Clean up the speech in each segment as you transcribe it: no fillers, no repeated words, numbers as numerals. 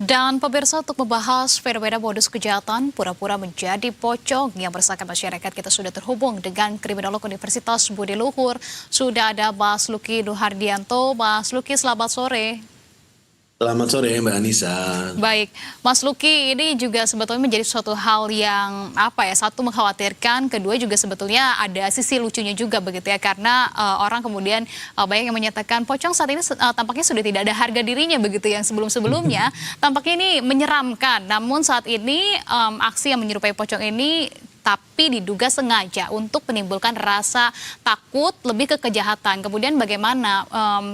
Dan pemirsa, untuk membahas fenomena modus kejahatan pura-pura menjadi pocong yang meresahkan masyarakat, kita sudah terhubung dengan kriminolog Universitas Budi Luhur. Sudah ada Mas Lucky Nuhardianto. Mas Lucky, selamat sore. Selamat sore Mbak Anissa. Baik, Mas Lucky, ini juga sebetulnya menjadi suatu hal yang satu mengkhawatirkan, kedua juga sebetulnya ada sisi lucunya juga begitu ya, karena orang kemudian banyak yang menyatakan pocong saat ini tampaknya sudah tidak ada harga dirinya begitu, yang sebelum-sebelumnya tampaknya ini menyeramkan. Namun saat ini aksi yang menyerupai pocong ini tapi diduga sengaja untuk menimbulkan rasa takut lebih ke kejahatan. Kemudian bagaimana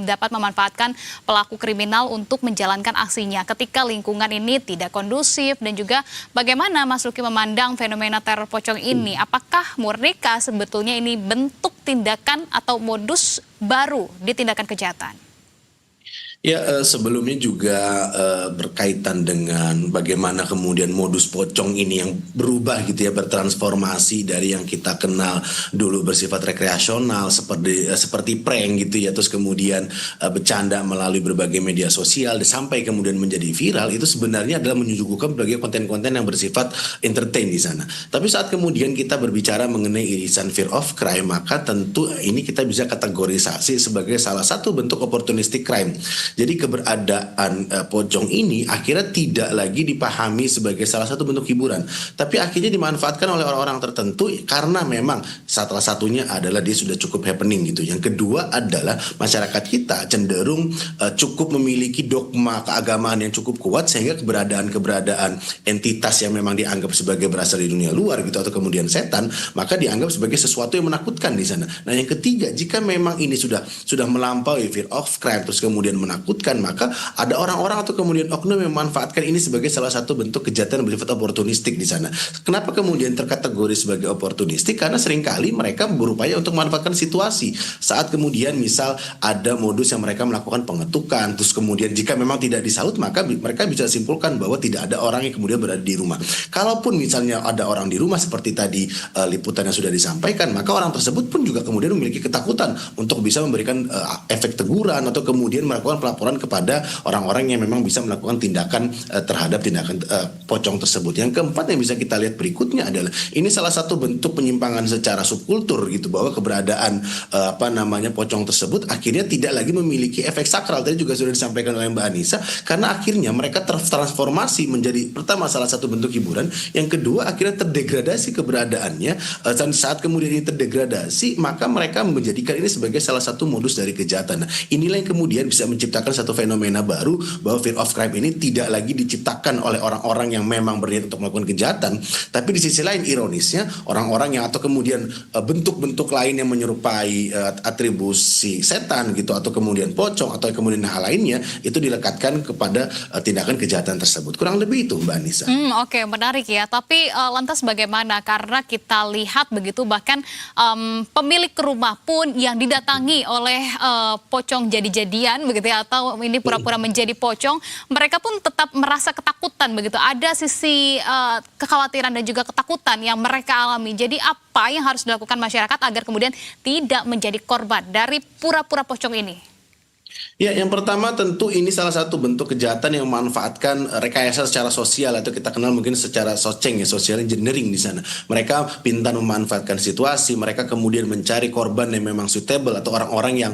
dapat memanfaatkan pelaku kriminal untuk menjalankan aksinya ketika lingkungan ini tidak kondusif, dan juga bagaimana Mas Lucky memandang fenomena teror pocong ini. Apakah murnikah sebetulnya ini bentuk tindakan atau modus baru di tindakan kejahatan? Ya, sebelumnya juga berkaitan dengan bagaimana kemudian modus pocong ini yang berubah gitu ya, bertransformasi dari yang kita kenal dulu bersifat rekreasional seperti prank gitu ya, terus kemudian bercanda melalui berbagai media sosial sampai kemudian menjadi viral. Itu sebenarnya adalah menyuguhkan berbagai konten-konten yang bersifat entertain di sana. Tapi saat kemudian kita berbicara mengenai irisan fear of crime, maka tentu ini kita bisa kategorisasi sebagai salah satu bentuk opportunistic crime. Jadi keberadaan pocong ini akhirnya tidak lagi dipahami sebagai salah satu bentuk hiburan, tapi akhirnya dimanfaatkan oleh orang-orang tertentu karena memang salah satunya adalah dia sudah cukup happening gitu. Yang kedua adalah masyarakat kita cenderung cukup memiliki dogma keagamaan yang cukup kuat, sehingga keberadaan entitas yang memang dianggap sebagai berasal dari dunia luar gitu atau kemudian setan, maka dianggap sebagai sesuatu yang menakutkan di sana. Nah, yang ketiga, jika memang ini sudah melampaui fear of crime terus kemudian menakutkan, maka ada orang-orang atau kemudian oknum yang memanfaatkan ini sebagai salah satu bentuk kejahatan yang bersifat oportunistik di sana. Kenapa kemudian terkategori sebagai oportunistik? Karena seringkali mereka berupaya untuk memanfaatkan situasi. Saat kemudian misal ada modus yang mereka melakukan pengetukan, terus kemudian jika memang tidak disaut, maka mereka bisa simpulkan bahwa tidak ada orang yang kemudian berada di rumah. Kalaupun misalnya ada orang di rumah seperti tadi liputan yang sudah disampaikan, maka orang tersebut pun juga kemudian memiliki ketakutan untuk bisa memberikan efek teguran atau kemudian melakukan pelaporan kepada orang-orang yang memang bisa melakukan tindakan terhadap tindakan pocong tersebut. Yang keempat yang bisa kita lihat berikutnya adalah ini salah satu bentuk penyimpangan secara subkultur gitu, bahwa keberadaan pocong tersebut akhirnya tidak lagi memiliki efek sakral. Tadi juga sudah disampaikan oleh Mbak Anissa, karena akhirnya mereka tertransformasi menjadi pertama salah satu bentuk hiburan, yang kedua akhirnya terdegradasi keberadaannya, dan saat kemudian ini terdegradasi maka mereka menjadikan ini sebagai salah satu modus dari kejahatan. Nah, inilah yang kemudian bisa menciptakan satu fenomena baru, bahwa fear of crime ini tidak lagi diciptakan oleh orang-orang yang memang berniat untuk melakukan kejahatan, tapi di sisi lain ironisnya orang-orang yang atau kemudian bentuk-bentuk lain yang menyerupai atribusi setan gitu atau kemudian pocong atau kemudian hal lainnya itu dilekatkan kepada tindakan kejahatan tersebut. Kurang lebih itu, Mbak Anissa. Oke, menarik ya. Tapi lantas bagaimana? Karena kita lihat begitu, bahkan pemilik rumah pun yang didatangi oleh pocong jadi-jadian begitu ya, atau ini pura-pura menjadi pocong, mereka pun tetap merasa ketakutan begitu. Ada sisi kekhawatiran dan juga ketakutan yang mereka alami. Jadi apa yang harus dilakukan masyarakat agar kemudian tidak menjadi korban dari pura-pura pocong ini? Ya, yang pertama tentu ini salah satu bentuk kejahatan yang memanfaatkan rekayasa secara sosial, atau kita kenal mungkin secara soceng ya, social engineering di sana. Mereka pintar memanfaatkan situasi, mereka kemudian mencari korban yang memang suitable atau orang-orang yang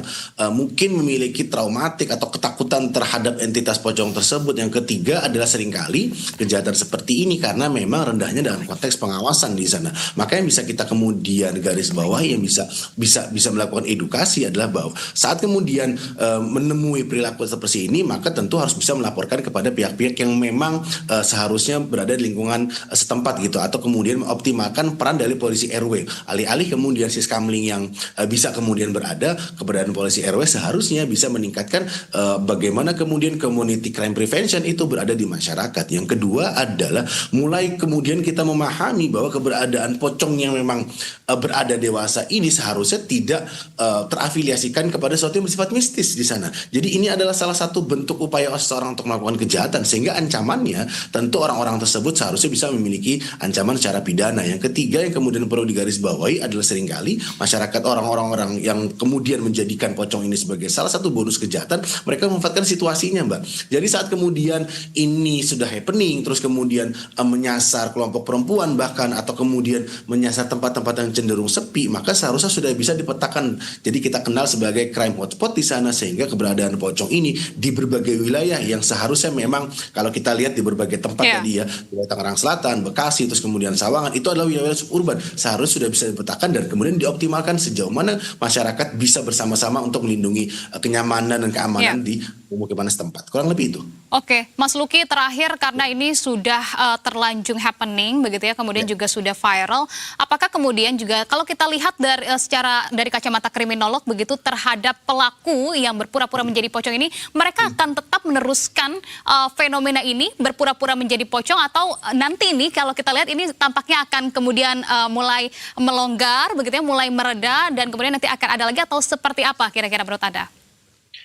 mungkin memiliki traumatik atau ketakutan terhadap entitas pocong tersebut. Yang ketiga adalah seringkali kejahatan seperti ini karena memang rendahnya dalam konteks pengawasan di sana. Maka yang bisa kita kemudian garis bawahi, yang bisa melakukan edukasi adalah bahwa saat kemudian menemui perilaku seperti ini, maka tentu harus bisa melaporkan kepada pihak-pihak yang memang seharusnya berada di lingkungan setempat gitu, atau kemudian mengoptimalkan peran dari polisi RW. Alih-alih kemudian siskamling yang bisa kemudian berada, keberadaan polisi RW seharusnya bisa meningkatkan bagaimana kemudian community crime prevention itu berada di masyarakat. Yang kedua adalah mulai kemudian kita memahami bahwa keberadaan pocong yang memang berada dewasa ini seharusnya tidak terafiliasikan kepada sesuatu yang bersifat mistis di sana. sana. Jadi ini adalah salah satu bentuk upaya seseorang untuk melakukan kejahatan, sehingga ancamannya tentu orang-orang tersebut seharusnya bisa memiliki ancaman secara pidana. Yang ketiga yang kemudian perlu digarisbawahi adalah seringkali masyarakat orang-orang yang kemudian menjadikan pocong ini sebagai salah satu bonus kejahatan, mereka memanfaatkan situasinya, Mbak. Jadi saat kemudian ini sudah happening, terus kemudian menyasar kelompok perempuan bahkan, atau kemudian menyasar tempat-tempat yang cenderung sepi, maka seharusnya sudah bisa dipetakan. Jadi kita kenal sebagai crime hotspot di sana, sehingga keberadaan pocong ini di berbagai wilayah yang seharusnya memang kalau kita lihat di berbagai tempat tadi ya, di Tangerang Selatan, Bekasi, terus kemudian Sawangan, itu adalah wilayah suburban, seharusnya sudah bisa dipetakan dan kemudian dioptimalkan sejauh mana masyarakat bisa bersama-sama untuk melindungi kenyamanan dan keamanan di pemukiman setempat. Kurang lebih itu. Oke, Mas Luki, terakhir karena ini sudah terlanjur happening begitu ya, kemudian juga sudah viral. Apakah kemudian juga kalau kita lihat dari kacamata kriminolog begitu terhadap pelaku yang berpura-pura menjadi pocong ini, mereka akan tetap meneruskan fenomena ini berpura-pura menjadi pocong, atau nanti ini kalau kita lihat ini tampaknya akan kemudian mulai melonggar begitu ya, mulai mereda dan kemudian nanti akan ada lagi, atau seperti apa kira-kira menurut Anda?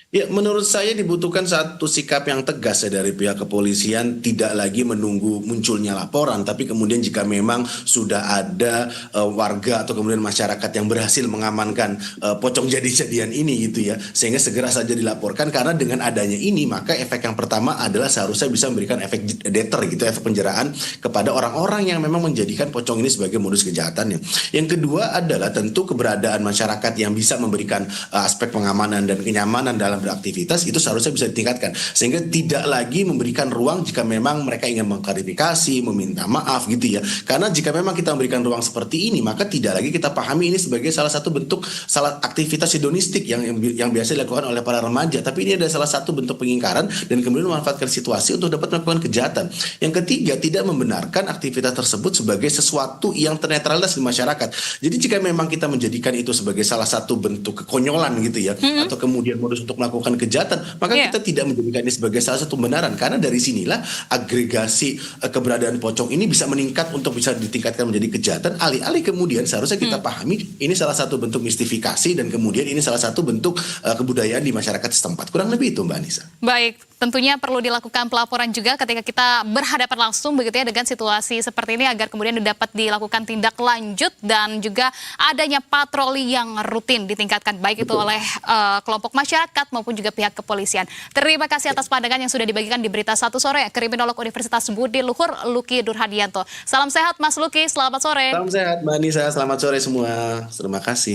Ya, menurut saya dibutuhkan satu sikap yang tegas ya dari pihak kepolisian, tidak lagi menunggu munculnya laporan, tapi kemudian jika memang sudah ada warga atau kemudian masyarakat yang berhasil mengamankan pocong jadi-jadian ini gitu ya, sehingga segera saja dilaporkan, karena dengan adanya ini maka efek yang pertama adalah seharusnya bisa memberikan efek deter gitu, efek penjeraan kepada orang-orang yang memang menjadikan pocong ini sebagai modus kejahatannya. Yang kedua adalah tentu keberadaan masyarakat yang bisa memberikan aspek pengamanan dan kenyamanan dalam beraktivitas, itu seharusnya bisa ditingkatkan sehingga tidak lagi memberikan ruang jika memang mereka ingin mengklarifikasi, meminta maaf gitu ya. Karena jika memang kita memberikan ruang seperti ini, maka tidak lagi kita pahami ini sebagai salah satu bentuk aktivitas hedonistik yang biasa dilakukan oleh para remaja, tapi ini adalah salah satu bentuk pengingkaran dan kemudian memanfaatkan situasi untuk dapat melakukan kejahatan. Yang ketiga, tidak membenarkan aktivitas tersebut sebagai sesuatu yang ternetralitas di masyarakat. Jadi jika memang kita menjadikan itu sebagai salah satu bentuk kekonyolan gitu ya, atau kemudian modus untuk melakukan kejahatan, maka kita tidak menjadikan ini sebagai salah satu pembenaran, karena dari sinilah agregasi keberadaan pocong ini bisa meningkat untuk bisa ditingkatkan menjadi kejahatan. Alih-alih kemudian seharusnya kita pahami ini salah satu bentuk mistifikasi dan kemudian ini salah satu bentuk kebudayaan di masyarakat setempat. Kurang lebih itu, Mbak Anissa. Baik, tentunya perlu dilakukan pelaporan juga ketika kita berhadapan langsung begitu ya dengan situasi seperti ini, agar kemudian dapat dilakukan tindak lanjut dan juga adanya patroli yang rutin ditingkatkan, baik itu oleh kelompok masyarakat maupun juga pihak kepolisian. Terima kasih atas pandangan yang sudah dibagikan di Berita Satu Sore, Kriminolog Universitas Budi Luhur Luki Durhadianto. Salam sehat Mas Luki, selamat sore. Salam sehat Mbak Anissa, selamat sore semua. Terima kasih.